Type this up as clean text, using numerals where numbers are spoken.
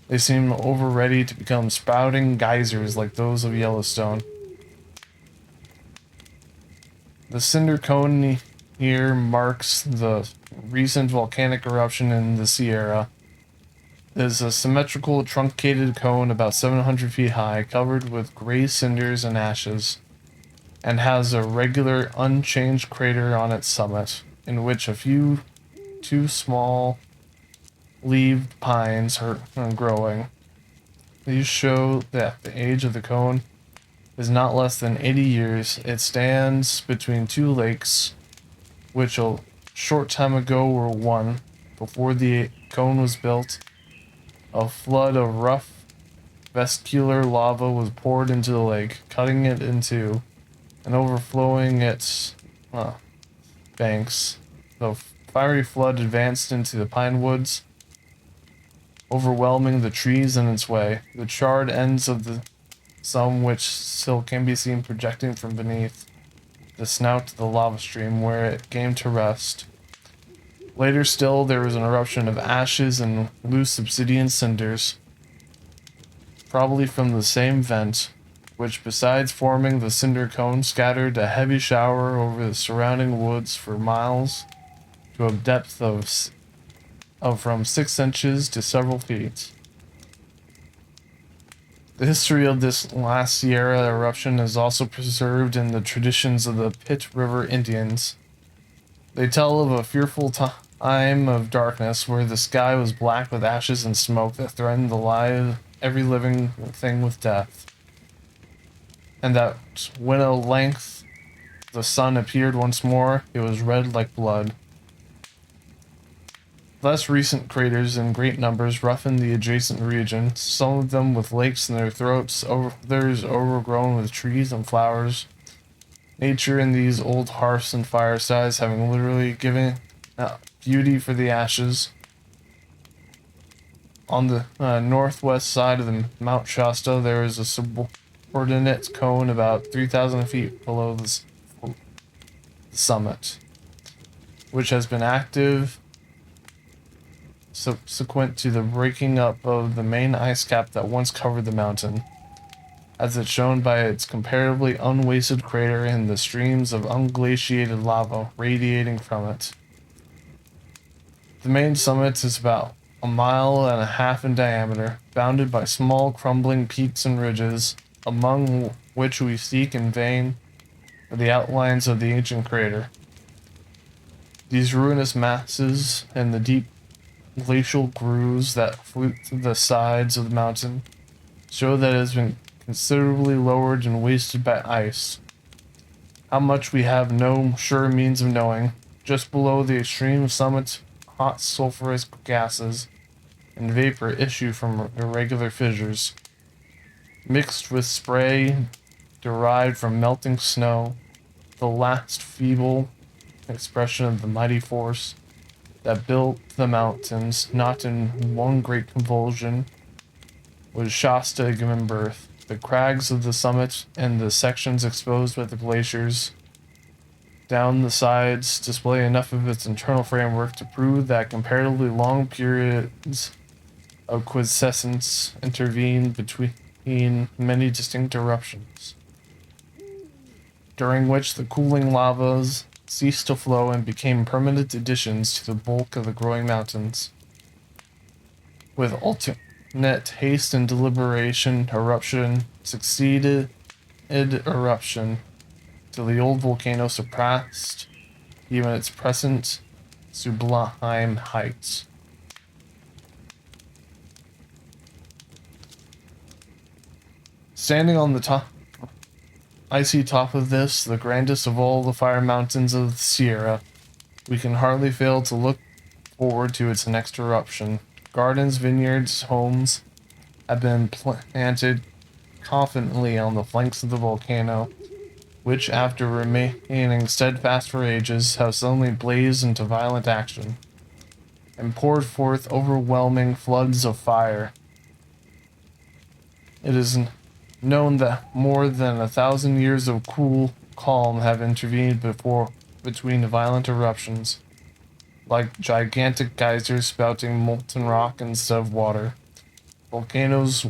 They seem over ready to become spouting geysers like those of Yellowstone. The cinder cone here marks the recent volcanic eruption in the Sierra. It is a symmetrical, truncated cone about 700 feet high, covered with gray cinders and ashes, and has a regular, unchanged crater on its summit, in which a few two small leaved pines are growing. These show that the age of the cone is not less than 80 years. It stands between two lakes, which a short time ago were one. Before the cone was built, a flood of rough vesicular lava was poured into the lake, cutting it in two and overflowing its banks. The fiery flood advanced into the pine woods, overwhelming the trees in its way. The charred ends of the some which still can be seen projecting from beneath the snout of the lava stream where it came to rest. Later still, there was an eruption of ashes and loose obsidian cinders, probably from the same vent, which besides forming the cinder cone, scattered a heavy shower over the surrounding woods for miles to a depth of from 6 inches to several feet. The history of this last Sierra eruption is also preserved in the traditions of the Pit River Indians. They tell of a fearful time of darkness where the sky was black with ashes and smoke that threatened the life every living thing with death, and that when at length the sun appeared once more, it was red like blood. Less recent craters in great numbers roughen the adjacent region, some of them with lakes in their throats, others overgrown with trees and flowers. Nature in these old hearths and firesides having literally given beauty for the ashes. On the northwest side of the Mount Shasta, there is a subordinate cone about 3,000 feet below the summit, which has been active subsequent to the breaking up of the main ice cap that once covered the mountain, as it's shown by its comparatively unwasted crater and the streams of unglaciated lava radiating from it. The main summit is about a mile and a half in diameter, bounded by small crumbling peaks and ridges, among which we seek in vain for the outlines of the ancient crater. These ruinous masses and the deep glacial grooves that flute through the sides of the mountain show that it has been considerably lowered and wasted by ice. How much we have no sure means of knowing. Just below the extreme summit, hot sulfurous gases and vapor issue from irregular fissures, mixed with spray derived from melting snow, the last feeble expression of the mighty force that built the mountains, not in one great convulsion, was Shasta given birth. The crags of the summit and the sections exposed by the glaciers down the sides display enough of its internal framework to prove that comparatively long periods of quiescence intervened between many distinct eruptions, during which the cooling lavas ceased to flow and became permanent additions to the bulk of the growing mountains. With alternate haste and deliberation, eruption succeeded eruption, till the old volcano surpassed even its present sublime heights. Standing on the icy top of this, the grandest of all the fire mountains of the Sierra, we can hardly fail to look forward to its next eruption. Gardens, vineyards, homes have been planted confidently on the flanks of the volcano, which, after remaining steadfast for ages, have suddenly blazed into violent action and poured forth overwhelming floods of fire. It is known that more than 1,000 years of cool calm have intervened between the violent eruptions, like gigantic geysers spouting molten rock instead of water. Volcanoes